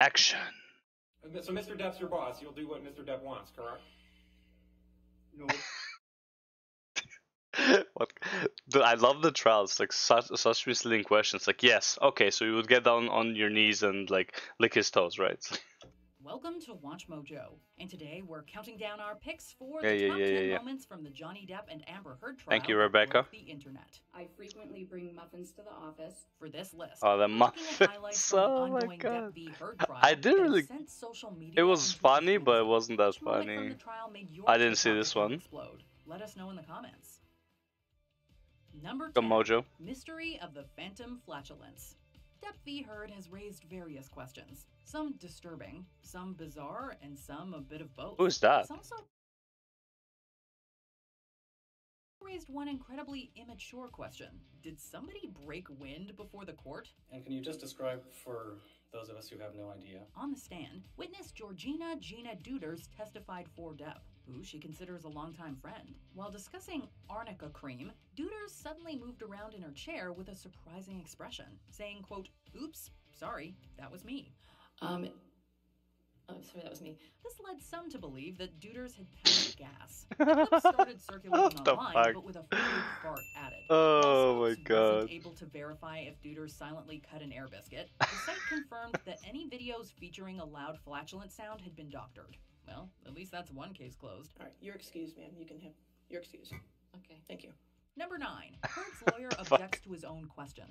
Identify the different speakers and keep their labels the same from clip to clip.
Speaker 1: Action.
Speaker 2: So Mr. Depp's your boss. You'll do what Mr. Depp wants, correct?
Speaker 3: No.
Speaker 1: What? Dude, I love the trials. Like such misleading questions. Like, yes, okay, so you would get down on your knees and like lick his toes, right?
Speaker 4: Welcome to WatchMojo, and today we're counting down our picks for
Speaker 1: Yeah,
Speaker 4: the top 10
Speaker 1: yeah.
Speaker 4: moments from the Johnny Depp and Amber Heard trial.
Speaker 1: Thank you,
Speaker 4: that
Speaker 1: Rebecca.
Speaker 4: broke the internet.
Speaker 5: I frequently bring muffins to the office.
Speaker 4: For this list,
Speaker 1: Oh, the
Speaker 4: we're looking at
Speaker 1: muffins.
Speaker 4: highlights from the
Speaker 1: Oh my
Speaker 4: ongoing
Speaker 1: god.
Speaker 4: Depp v. Heard trial.
Speaker 1: I didn't
Speaker 4: that has
Speaker 1: really.
Speaker 4: sent social media
Speaker 1: It was
Speaker 4: into a
Speaker 1: funny, but it
Speaker 4: frenzy.
Speaker 1: wasn't that
Speaker 4: Which moment from
Speaker 1: funny.
Speaker 4: the trial made your
Speaker 1: I didn't see
Speaker 4: TikTok
Speaker 1: this
Speaker 4: account
Speaker 1: one.
Speaker 4: explode? Let us know in the comments. Number
Speaker 1: Go
Speaker 4: 10.
Speaker 1: Mojo.
Speaker 4: Mystery of the Phantom Flatulence. Depp v. Heard has raised various questions. Some disturbing, some bizarre, and some a bit of both.
Speaker 1: Who's that?
Speaker 4: It's also raised one incredibly immature question. Did somebody break wind before the court?
Speaker 2: And can you just describe for those of us who have no idea?
Speaker 4: On the stand, witness Georgina Gina Duders testified for Depp, who she considers a longtime friend. While discussing arnica cream, Duders suddenly moved around in her chair with a surprising expression, saying, quote, "Oops, sorry, that was me."
Speaker 5: Sorry, that was me.
Speaker 4: This led some to believe that Duders had passed gas. The clip started circulating
Speaker 1: What the
Speaker 4: online,
Speaker 1: fuck?
Speaker 4: but with a fake fart added.
Speaker 1: Oh
Speaker 4: While
Speaker 1: my
Speaker 4: Snopes
Speaker 1: god.
Speaker 4: wasn't able to verify if Duders silently cut an air biscuit, the site confirmed that any videos featuring a loud flatulent sound had been doctored. Well, at least that's one case closed.
Speaker 6: All right, you're excused, ma'am. You can have your excuse.
Speaker 5: Okay.
Speaker 6: Thank you.
Speaker 4: Number 9. Heard's lawyer
Speaker 1: Fuck.
Speaker 4: objects to his own question.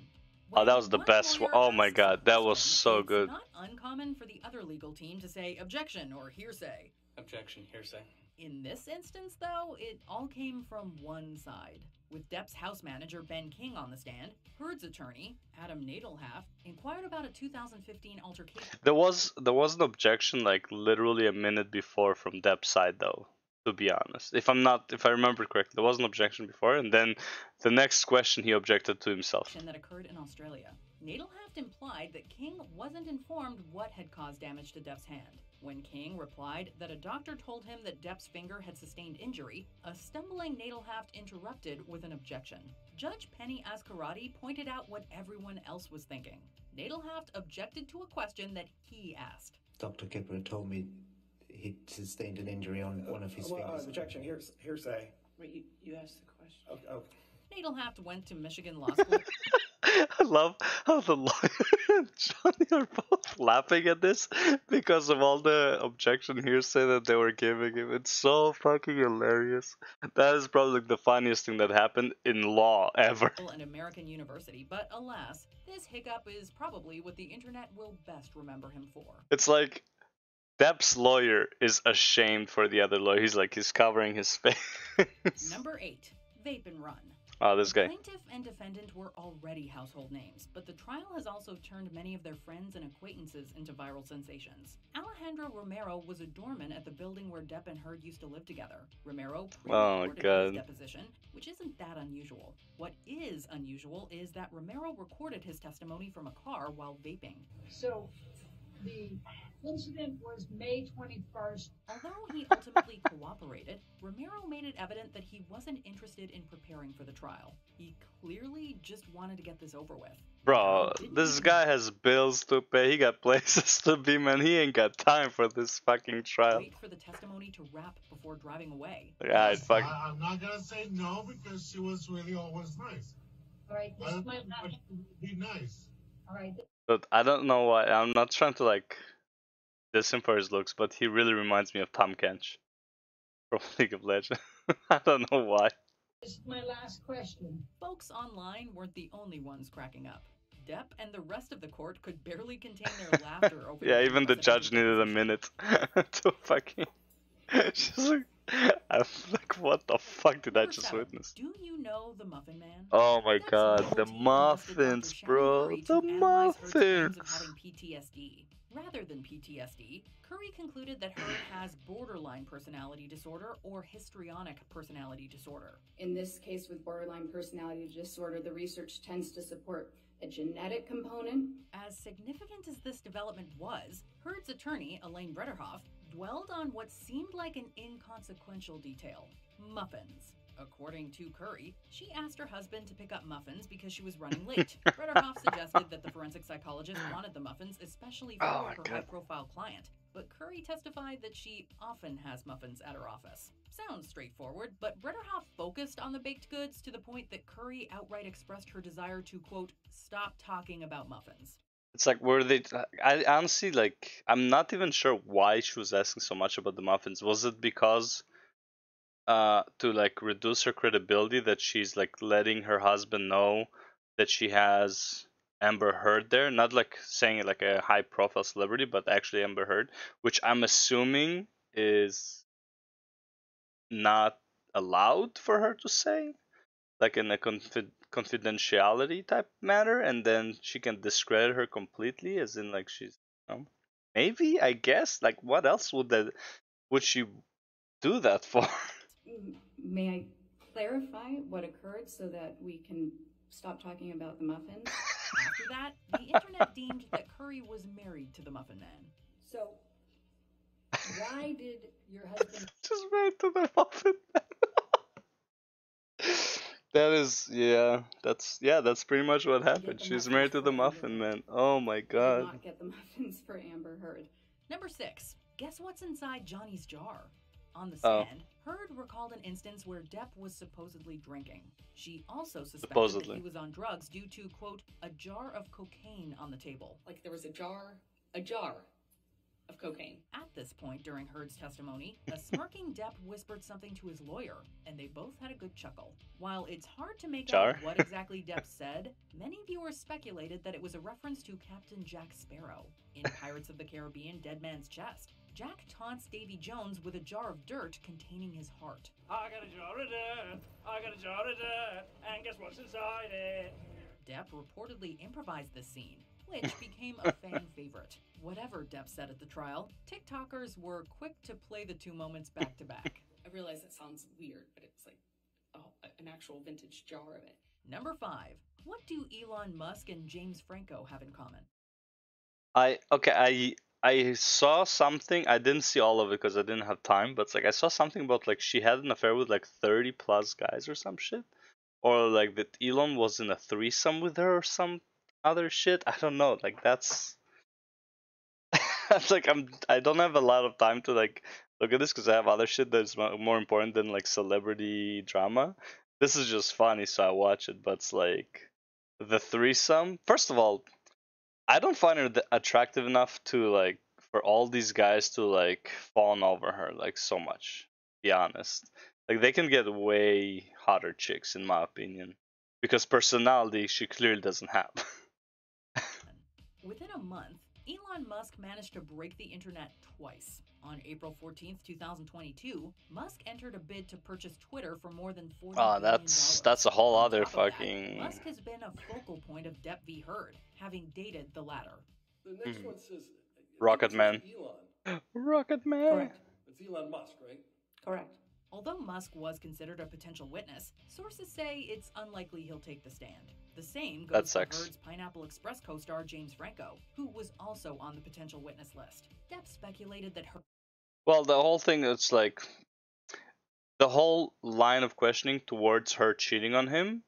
Speaker 1: Oh, that
Speaker 4: When
Speaker 1: was the
Speaker 4: one
Speaker 1: best one.
Speaker 4: lawyer
Speaker 1: Oh my
Speaker 4: asks a
Speaker 1: god, that was
Speaker 4: question,
Speaker 1: so
Speaker 4: it's
Speaker 1: good.
Speaker 4: not uncommon for the other legal team to say objection or hearsay.
Speaker 2: Objection, hearsay.
Speaker 4: In this instance, though, it all came from one side. With Depp's house manager Ben King on the stand, Heard's attorney, Adam Nadelhaft, inquired about a 2015 altercation.
Speaker 1: There was an objection like literally a minute before from Depp's side though, to be honest. If I remember correctly, there was an objection before, and then the next question he objected to himself.
Speaker 4: That occurred in Australia. Nadelhaft implied that King wasn't informed what had caused damage to Depp's hand. When King replied that a doctor told him that Depp's finger had sustained injury, a stumbling Nadelhaft interrupted with an objection. Judge Penny Ascarati pointed out what everyone else was thinking. Nadelhaft objected to a question that he asked.
Speaker 7: Dr. Kipper told me he'd sustained an injury on one of his fingers.
Speaker 2: Objection, hearsay.
Speaker 6: Wait, you asked the question.
Speaker 2: Okay.
Speaker 4: Nadelhaft went to Michigan Law School.
Speaker 1: I love how the lawyer and Johnny are both laughing at this because of all the objection hearsay that they were giving him. It's so fucking hilarious. That is probably the funniest thing that happened in law ever.
Speaker 4: An American university, but alas, this hiccup is probably what the internet will best remember him for.
Speaker 1: It's like Depp's lawyer is ashamed for the other lawyer. He's covering his face.
Speaker 4: Number 8. Vape and Run.
Speaker 1: Oh, this
Speaker 4: The
Speaker 1: guy.
Speaker 4: plaintiff and defendant were already household names, but the trial has also turned many of their friends and acquaintances into viral sensations. Alejandro Romero was a doorman at the building where Depp and Heard used to live together. Romero
Speaker 1: Oh my
Speaker 4: pre-recorded
Speaker 1: God.
Speaker 4: his deposition, which isn't that unusual. What is unusual is that Romero recorded his testimony from a car while vaping.
Speaker 8: So the incident was May 21st.
Speaker 4: Although he ultimately cooperated, Romero made it evident that he wasn't interested in preparing for the trial. He clearly just wanted to get this over with.
Speaker 1: Bro, this guy has bills to pay. He got places to be, man. He ain't got time for this fucking trial.
Speaker 4: Wait for the testimony to wrap before driving away.
Speaker 1: Yeah, fuck.
Speaker 3: I'm not gonna say no because she was really always nice.
Speaker 8: All right, this is my
Speaker 3: But she would be nice.
Speaker 8: all right.
Speaker 1: But I don't know why. I'm not trying to like diss him for his looks, but he really reminds me of Tom Kench from League of Legends. I don't know why.
Speaker 8: This is my last question.
Speaker 4: Folks online weren't the only ones cracking up. Depp and the rest of the court could barely contain their laughter over
Speaker 1: Yeah,
Speaker 4: the
Speaker 1: even the judge
Speaker 4: unprecedented
Speaker 1: needed a
Speaker 4: deposition.
Speaker 1: minute to fucking. She's like, I'm like, what the fuck did I
Speaker 4: Number
Speaker 1: just
Speaker 4: 7.
Speaker 1: witness?
Speaker 4: Do you know the Muffin Man?
Speaker 1: Oh my
Speaker 4: Depp's
Speaker 1: god,
Speaker 4: legal
Speaker 1: the
Speaker 4: team enlisted
Speaker 1: muffins,
Speaker 4: Dr. Shannon
Speaker 1: bro.
Speaker 4: Curry
Speaker 1: The
Speaker 4: to analyze Heard's claims of
Speaker 1: muffins.
Speaker 4: having PTSD. Rather than PTSD, Curry concluded that Heard has borderline personality disorder or histrionic personality disorder.
Speaker 5: In this case with borderline personality disorder, the research tends to support a genetic component.
Speaker 4: As significant as this development was, Heard's attorney, Elaine Brederhoff, dwelled on what seemed like an inconsequential detail: muffins. According to Curry, she asked her husband to pick up muffins because she was running late. Retterhoff suggested that the forensic psychologist wanted the muffins especially for her high-profile client, but Curry testified that she often has muffins at her office. Sounds straightforward, but Retterhoff focused on the baked goods to the point that Curry outright expressed her desire to, quote, stop talking about muffins.
Speaker 1: It's like, were they? I honestly, like, I'm not even sure why she was asking so much about the muffins. Was it because to like reduce her credibility that she's like letting her husband know that she has Amber Heard there, not like saying it like a high profile celebrity, but actually Amber Heard, which I'm assuming is not allowed for her to say, like in a confidentiality type matter, and then she can discredit her completely, as in like she's, you know, maybe, I guess, like what else would she do that for?
Speaker 5: May I clarify what occurred so that we can stop talking about the muffins?
Speaker 4: After that, the internet deemed that Curry was married to the Muffin Man.
Speaker 8: So, why did your husband
Speaker 1: Just married to the Muffin Man. That is, that's pretty much what happened.
Speaker 5: the
Speaker 1: She's
Speaker 5: muffins
Speaker 1: married to
Speaker 5: for
Speaker 1: the
Speaker 5: Amber
Speaker 1: Muffin
Speaker 5: Heard.
Speaker 1: Man. Oh my
Speaker 5: Did
Speaker 1: god.
Speaker 5: not get the muffins for Amber Heard.
Speaker 4: Number 6. Guess what's inside Johnny's jar? On the
Speaker 1: Oh.
Speaker 4: stand, Heard recalled an instance where Depp was supposedly drinking. She also suspected
Speaker 1: Supposedly.
Speaker 4: that he was on drugs due to, quote, a jar of cocaine on the table.
Speaker 6: Like there was a jar of cocaine.
Speaker 4: At this point during Heard's testimony, a smirking Depp whispered something to his lawyer, and they both had a good chuckle. While it's hard to make
Speaker 1: Jar?
Speaker 4: out what exactly Depp said, many viewers speculated that it was a reference to Captain Jack Sparrow in Pirates of the Caribbean: Dead Man's Chest. Jack taunts Davy Jones with a jar of dirt containing his heart.
Speaker 2: I got a jar of dirt, I got a jar of dirt, and guess what's inside it?
Speaker 4: Depp reportedly improvised this scene, which became a fan favorite. Whatever Depp said at the trial, TikTokers were quick to play the two moments back to back.
Speaker 6: I realize that sounds weird, but it's like an actual vintage jar of it.
Speaker 4: Number 5. What do Elon Musk and James Franco have in common?
Speaker 1: I saw something. I didn't see all of it because I didn't have time, but it's like I saw something about like she had an affair with like 30 plus guys or some shit, or like that Elon was in a threesome with her or some other shit. I don't know. Like that's it's like I don't have a lot of time to like look at this because I have other shit that's more important than like celebrity drama. This is just funny, so I watch it. But it's like the threesome. First of all, I don't find her attractive enough to like for all these guys to like fawn over her like so much. To be honest, like they can get way hotter chicks in my opinion, because personality she clearly doesn't have.
Speaker 4: Within a month, Elon Musk managed to break the internet twice. On April 14th, 2022, Musk entered a bid to purchase Twitter for more than $40 billion.
Speaker 1: That's a whole
Speaker 4: On
Speaker 1: other
Speaker 4: top of that,
Speaker 1: fucking
Speaker 4: Musk has been a focal point of Depp v. Heard, having dated the latter.
Speaker 9: The next one says
Speaker 1: Rocket
Speaker 9: it says
Speaker 1: Man.
Speaker 9: Elon.
Speaker 1: Rocket Man.
Speaker 6: Correct.
Speaker 9: It's Elon Musk, right?
Speaker 6: Correct.
Speaker 4: Although Musk was considered a potential witness, sources say it's unlikely he'll take the stand. The same
Speaker 1: That
Speaker 4: goes for
Speaker 1: sucks.
Speaker 4: Heard's Pineapple Express co-star James Franco, who was also on the potential witness list. Depp speculated that Heard
Speaker 1: Well, the whole thing, it's like the whole line of questioning towards her cheating on him,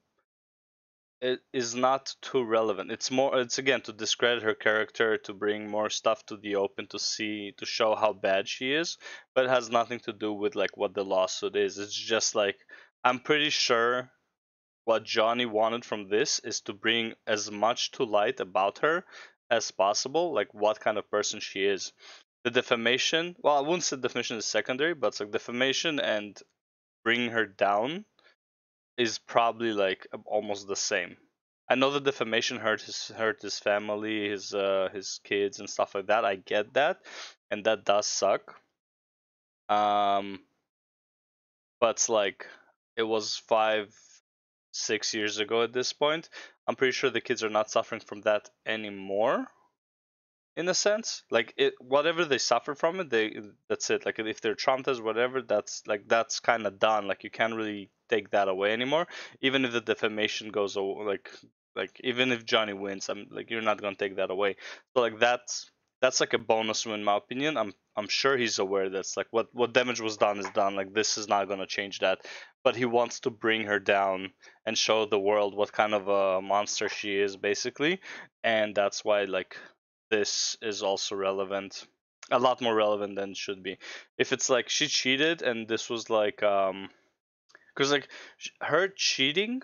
Speaker 1: it is not too relevant. It's again to discredit her character, to bring more stuff to the open, to show how bad she is, but it has nothing to do with like what the lawsuit is. It's just like I'm pretty sure what Johnny wanted from this is to bring as much to light about her as possible, like what kind of person she is. The defamation, well, I wouldn't say defamation is secondary, but it's like defamation and bringing her down is probably like almost the same. I know the defamation hurt his family, his kids and stuff like that. I get that, and that does suck. But it's like it was 5-6 years ago at this point. I'm pretty sure the kids are not suffering from that anymore. In a sense, like whatever they suffer from it, that's it. Like if they're traumatized, whatever, that's kind of done. Like you can't really take that away anymore. Even if the defamation goes, like even if Johnny wins, I'm like you're not gonna take that away. So like that's like a bonus in my opinion. I'm sure he's aware that's like what damage was done is done. Like this is not gonna change that. But he wants to bring her down and show the world what kind of a monster she is, basically. And that's why like this is also relevant. A lot more relevant than it should be. If it's like she cheated and this was like because like her cheating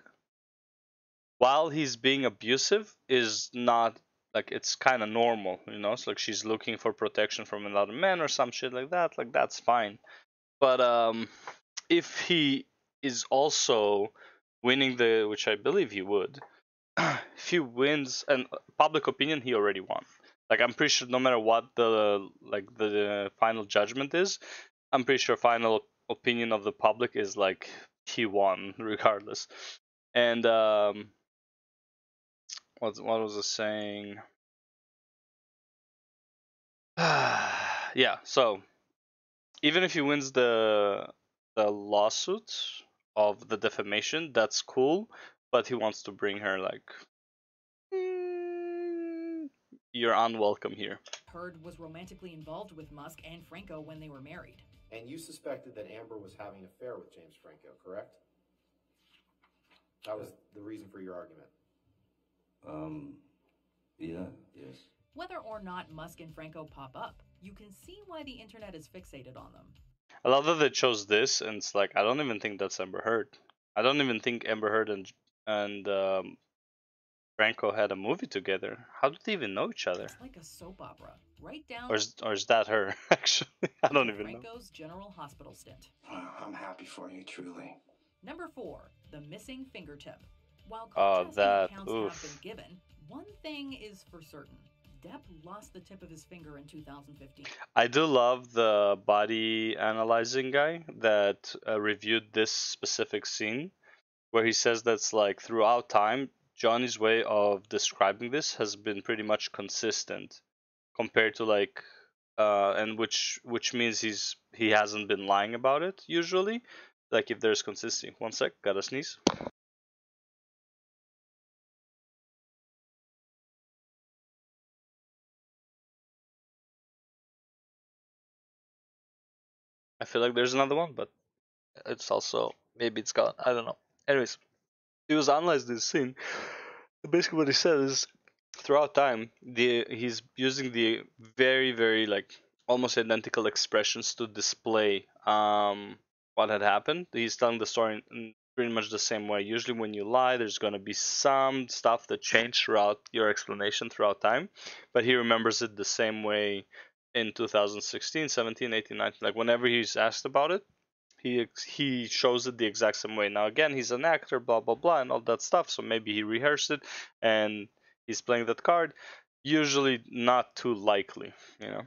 Speaker 1: while he's being abusive is not like it's kind of normal, you know. It's like she's looking for protection from another man or some shit like that. Like that's fine. But if he is also winning the, which I believe he would, if he wins, and public opinion, he already won. Like I'm pretty sure no matter what the final judgment is, I'm pretty sure final opinion of the public is like he won regardless. And what was I saying? Yeah, so even if he wins the lawsuit of the defamation, that's cool, but he wants to bring her like you're unwelcome here.
Speaker 4: Heard was romantically involved with Musk and Franco when they were married.
Speaker 10: And you suspected that Amber was having an affair with James Franco, correct? That was the reason for your argument.
Speaker 11: Yes.
Speaker 4: Whether or not Musk and Franco pop up, you can see why the internet is fixated on them.
Speaker 1: I love that they chose this, and it's like I don't even think that's Amber Heard. I don't even think Amber Heard and Franco had a movie together. How did they even know each other?
Speaker 4: It's like a soap opera, right down.
Speaker 1: Or is that her? Actually, I don't even know.
Speaker 4: Franco's General Hospital stint.
Speaker 11: I'm happy for you, truly.
Speaker 4: Number 4, the missing fingertip. While
Speaker 1: That
Speaker 4: accounts have been given, one thing is for certain. Depp lost the tip of his finger in 2015.
Speaker 1: I do love the body analyzing guy that reviewed this specific scene, where he says that's like throughout time, Johnny's way of describing this has been pretty much consistent compared to like, and which means he hasn't been lying about it usually. Like if there's consistency. One sec, gotta sneeze. I feel like there's another one, but it's also maybe it's gone. I don't know. Anyways, he was analyzing this scene. Basically, what he said is throughout time, he's using the very like almost identical expressions to display what had happened. He's telling the story in pretty much the same way. Usually, when you lie, there's gonna be some stuff that changed throughout your explanation throughout time, but he remembers it the same way in 2016, 17, 18, 19. Like whenever he's asked about it, he shows it the exact same way. Now again, he's an actor, blah blah blah, and all that stuff. So maybe he rehearsed it and he's playing that card. Usually not too likely, you know.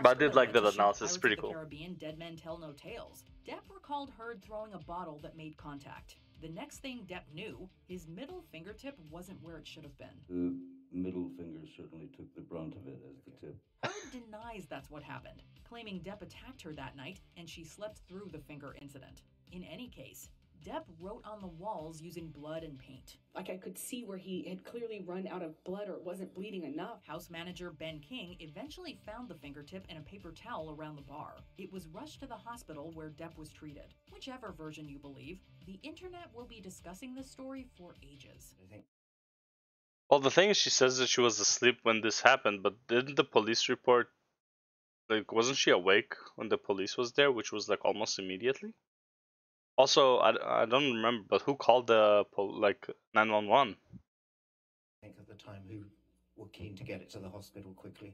Speaker 1: But I did like that analysis. It's pretty cool.
Speaker 4: Caribbean, Dead Men Tell No Tales. Depp recalled Heard throwing a bottle that made contact. The next thing Depp knew, his middle fingertip wasn't where it should have been.
Speaker 11: The middle finger certainly took the brunt of it as the tip.
Speaker 4: Heard denies that's what happened, claiming Depp attacked her that night and she slept through the finger incident. In any case, Depp wrote on the walls using blood and paint.
Speaker 6: Like I could see where he had clearly run out of blood or wasn't bleeding enough.
Speaker 4: House manager Ben King eventually found the fingertip in a paper towel around the bar. It was rushed to the hospital where Depp was treated. Whichever version you believe, the internet will be discussing this story for ages.
Speaker 1: Well, the thing is, she says that she was asleep when this happened, but didn't the police report, like, wasn't she awake when the police was there, which was like almost immediately? Also, I don't remember, but who called the 911?
Speaker 7: I think at the time who were keen to get it to the hospital quickly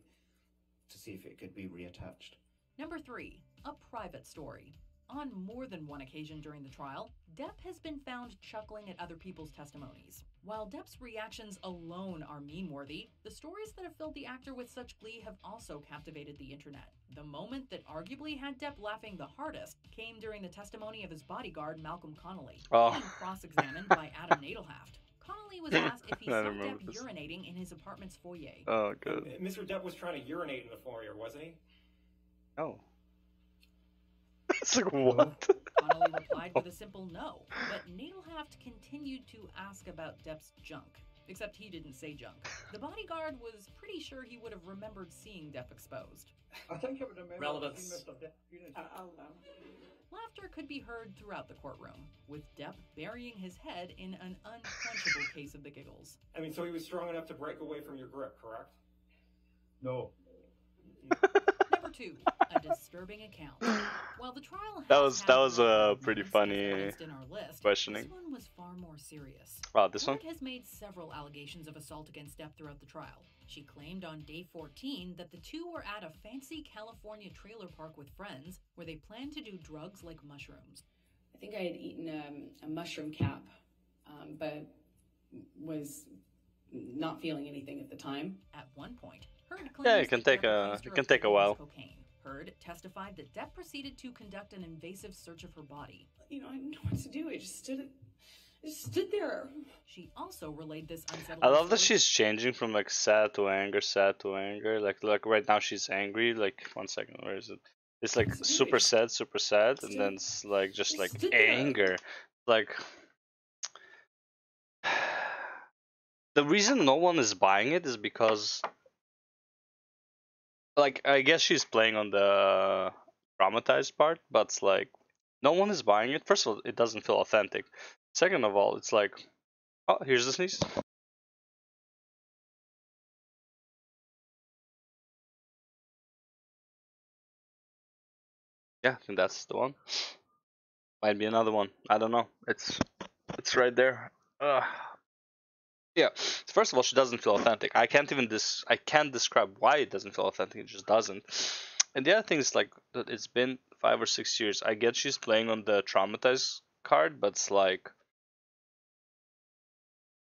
Speaker 7: to see if it could be reattached.
Speaker 4: Number 3, a private story. On more than one occasion during the trial, Depp has been found chuckling at other people's testimonies. While Depp's reactions alone are meme-worthy, the stories that have filled the actor with such glee have also captivated the internet. The moment that arguably had Depp laughing the hardest came during the testimony of his bodyguard, Malcolm Connolly, being cross-examined by Adam Nadelhaft. Connolly was asked if he saw Depp urinating in his apartment's foyer.
Speaker 1: Oh, good.
Speaker 2: Mr. Depp was trying to urinate in the foyer, wasn't he?
Speaker 1: Oh. It's like, what?
Speaker 4: Connolly replied with a simple no, but Nadelhaft continued to ask about Depp's junk. except he didn't say junk. The bodyguard was pretty sure he would have remembered seeing Depp exposed.
Speaker 9: I think you would remember
Speaker 6: Relevance.
Speaker 9: seeing Mr. Depp.
Speaker 6: I'll allow.
Speaker 4: Laughter could be heard throughout the courtroom, with Depp burying his head in an unquenchable case of the giggles.
Speaker 10: I mean, so he was strong enough to break away from your grip, correct?
Speaker 9: No.
Speaker 4: Number 2, a disturbing account. While the trial
Speaker 1: That
Speaker 4: has
Speaker 1: was
Speaker 4: had
Speaker 1: a
Speaker 4: moments
Speaker 1: pretty
Speaker 4: as
Speaker 1: funny
Speaker 4: evidenced in our list,
Speaker 1: questioning.
Speaker 4: this one was far more serious.
Speaker 1: Wow, this one?
Speaker 4: Ford has made several allegations of assault against Depp throughout the trial. She claimed on day 14 that the two were at a fancy California trailer park with friends where they planned to do drugs like mushrooms.
Speaker 6: I think I had eaten a mushroom cap, but was not feeling anything at the time.
Speaker 4: At one point, Heard claims
Speaker 1: Yeah, it can
Speaker 4: that
Speaker 1: take
Speaker 4: Depp
Speaker 1: a
Speaker 4: accused her
Speaker 1: it can
Speaker 4: of
Speaker 1: take a
Speaker 4: taking
Speaker 1: while.
Speaker 4: cocaine. Heard testified that Depp proceeded to conduct an invasive search of her body.
Speaker 6: You know, I didn't know what to do. I just stood there.
Speaker 4: She also relayed this unsettling
Speaker 1: I love that
Speaker 4: story.
Speaker 1: she's changing from like sad to anger, sad to anger. Like right now she's angry. Like 1 second, where is it? It's like super sad, and then it's like just like anger. Like the reason no one is buying it is because, like, I guess she's playing on the traumatized part, but it's like no one is buying it. First of all, it doesn't feel authentic. Second of all, it's like, oh, here's the sneeze. Yeah, I think that's the one. Might be another one. I don't know. It's right there. Yeah. First of all, she doesn't feel authentic. I can't describe why it doesn't feel authentic. It just doesn't. And the other thing is like that it's been 5 or 6 years. I get she's playing on the traumatized card, but it's like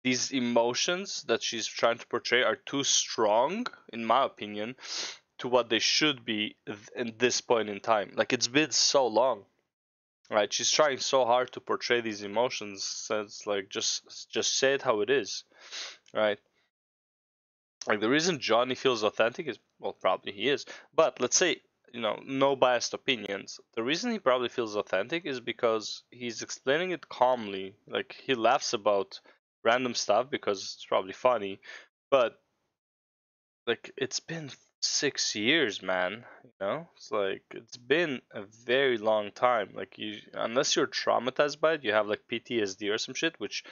Speaker 1: these emotions that she's trying to portray are too strong, in my opinion, to what they should be in this point in time. Like it's been so long, right? She's trying so hard to portray these emotions. So it's like just say it how it is, right? Like the reason Johnny feels authentic is, well, probably he is, but let's say, you know, no biased opinions. The reason he probably feels authentic is because he's explaining it calmly. Like he laughs about random stuff because it's probably funny, but like it's been 6 years, man. You know, it's like it's been a very long time. Like you, unless you're traumatized by it, you have like PTSD or some shit, which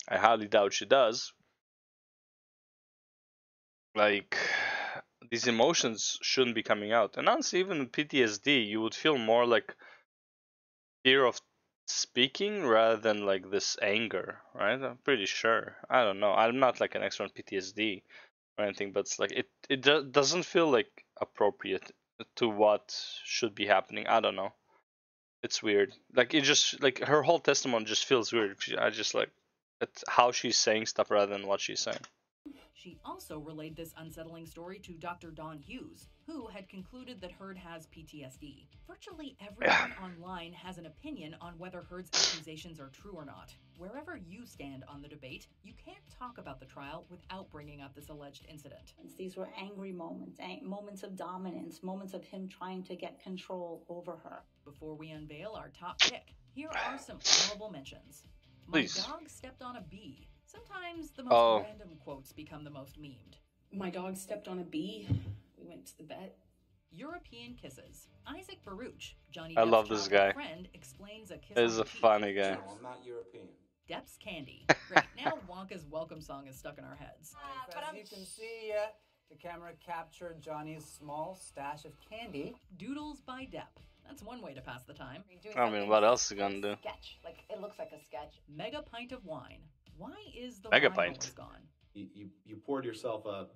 Speaker 1: I highly doubt she does. Like these emotions shouldn't be coming out. And honestly, even PTSD, you would feel more like fear of speaking rather than like this anger, right? I'm pretty sure. I don't know. I'm not like an expert on PTSD or anything, but it's like it doesn't feel like appropriate to what should be happening. I don't know. It's weird. Like it just like her whole testimony just feels weird. I just like it's how she's saying stuff rather than what she's saying.
Speaker 4: She also relayed this unsettling story to Dr. Don Hughes, who had concluded that Heard has PTSD. Virtually everyone online has an opinion on whether Heard's accusations are true or not. Wherever you stand on the debate, you can't talk about the trial without bringing up this alleged incident.
Speaker 12: These were angry moments, moments of dominance, moments of him trying to get control over her.
Speaker 4: Before we unveil our top pick, here are some honorable mentions.
Speaker 1: Please.
Speaker 4: My dog stepped on a bee. Sometimes the most random quotes become the most memed.
Speaker 6: My dog stepped on a bee. We went to the vet.
Speaker 4: European kisses. Isaac Baruch, Johnny
Speaker 1: I
Speaker 4: Depp's
Speaker 1: love this guy.
Speaker 4: friend, explains a kiss
Speaker 1: This is
Speaker 4: on
Speaker 1: a
Speaker 4: the cheek.
Speaker 1: funny guy.
Speaker 10: No, I'm not European.
Speaker 4: Depp's candy. Great. Now Wonka's welcome song is stuck in our heads.
Speaker 13: As you can see, the camera captured Johnny's small stash of candy.
Speaker 4: Doodles by Depp. That's one way to pass the time.
Speaker 1: I mean, what else is he gonna do?
Speaker 12: Sketch. Like, it looks like a sketch.
Speaker 4: Mega pint of wine. Why is the
Speaker 1: Mega
Speaker 4: wine
Speaker 1: pint.
Speaker 4: always gone?
Speaker 10: You poured yourself a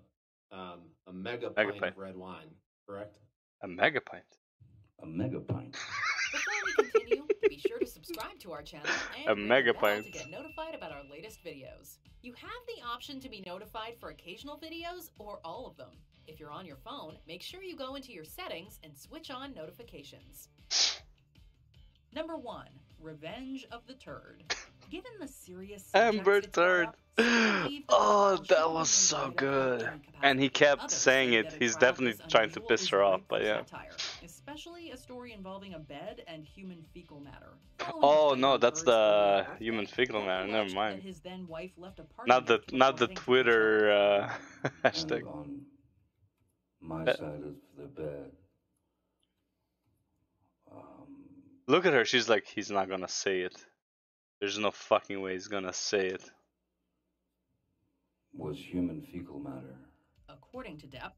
Speaker 10: mega pint of red wine, correct?
Speaker 1: A mega pint.
Speaker 11: A mega pint.
Speaker 4: Before we continue, be sure to subscribe to our channel and
Speaker 1: A
Speaker 4: ring
Speaker 1: mega
Speaker 4: the bell
Speaker 1: pint.
Speaker 4: to get notified about our latest videos. You have the option to be notified for occasional videos or all of them. If you're on your phone, make sure you go into your settings and switch on notifications. Number 1, Revenge of the Turd. Given the serious
Speaker 1: Amber
Speaker 4: subjects it brought
Speaker 1: Turd.
Speaker 4: up, some believe that the
Speaker 1: Oh,
Speaker 4: trial should
Speaker 1: that
Speaker 4: have
Speaker 1: was
Speaker 4: been
Speaker 1: so
Speaker 4: decided
Speaker 1: good.
Speaker 4: without incapacitating
Speaker 1: And he kept
Speaker 4: others,
Speaker 1: saying
Speaker 4: saying
Speaker 1: it.
Speaker 4: that a
Speaker 1: He's
Speaker 4: trial
Speaker 1: definitely
Speaker 4: this
Speaker 1: trying to
Speaker 4: unusual
Speaker 1: piss
Speaker 4: is
Speaker 1: her off,
Speaker 4: ripe
Speaker 1: but
Speaker 4: for
Speaker 1: yeah.
Speaker 4: satire. especially a story involving a bed and human fecal matter.
Speaker 1: Oh no, that's the human fecal matter. Never mind.
Speaker 4: His then wife left a party
Speaker 1: Not the Twitter hashtag.
Speaker 11: And on my side of the bed.
Speaker 1: Look at her. She's like, he's not gonna say it. There's no fucking way he's gonna say it.
Speaker 11: Was human fecal matter.
Speaker 4: According to Depp,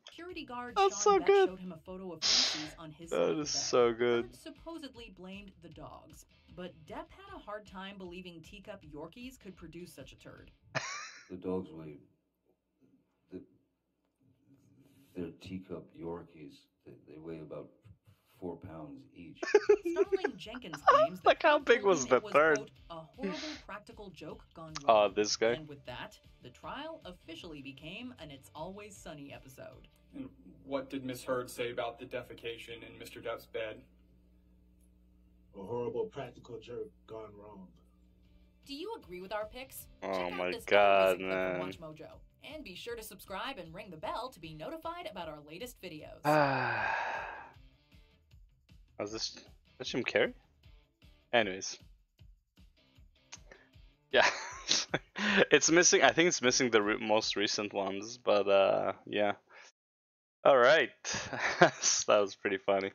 Speaker 4: security guard Sean Beck showed him a photo of feces on his side of the bed.
Speaker 1: That is so good.
Speaker 4: Bird supposedly blamed the dogs, but Depp had a hard time believing teacup Yorkies could produce such a turd.
Speaker 11: The dogs weigh. They're teacup Yorkies. They weigh about 4 pounds each.
Speaker 4: Starling Jenkins claims that
Speaker 1: like how big was the third?
Speaker 4: Quote, a horrible practical joke gone wrong.
Speaker 1: Oh, this guy.
Speaker 4: And with that, the trial officially became an It's Always Sunny episode.
Speaker 14: And what did Miss Heard say about the defecation in Mr. Depp's bed?
Speaker 3: A horrible practical joke gone wrong.
Speaker 4: Do you agree with our picks?
Speaker 1: Oh
Speaker 4: Check
Speaker 1: my
Speaker 4: out this
Speaker 1: god,
Speaker 4: from
Speaker 1: man.
Speaker 4: WatchMojo. And be sure to subscribe and ring the bell to be notified about our latest videos.
Speaker 1: Was this Jim Carrey? Anyways. Yeah. It's missing, I think it's missing the most recent ones, but yeah. Alright. That was pretty funny.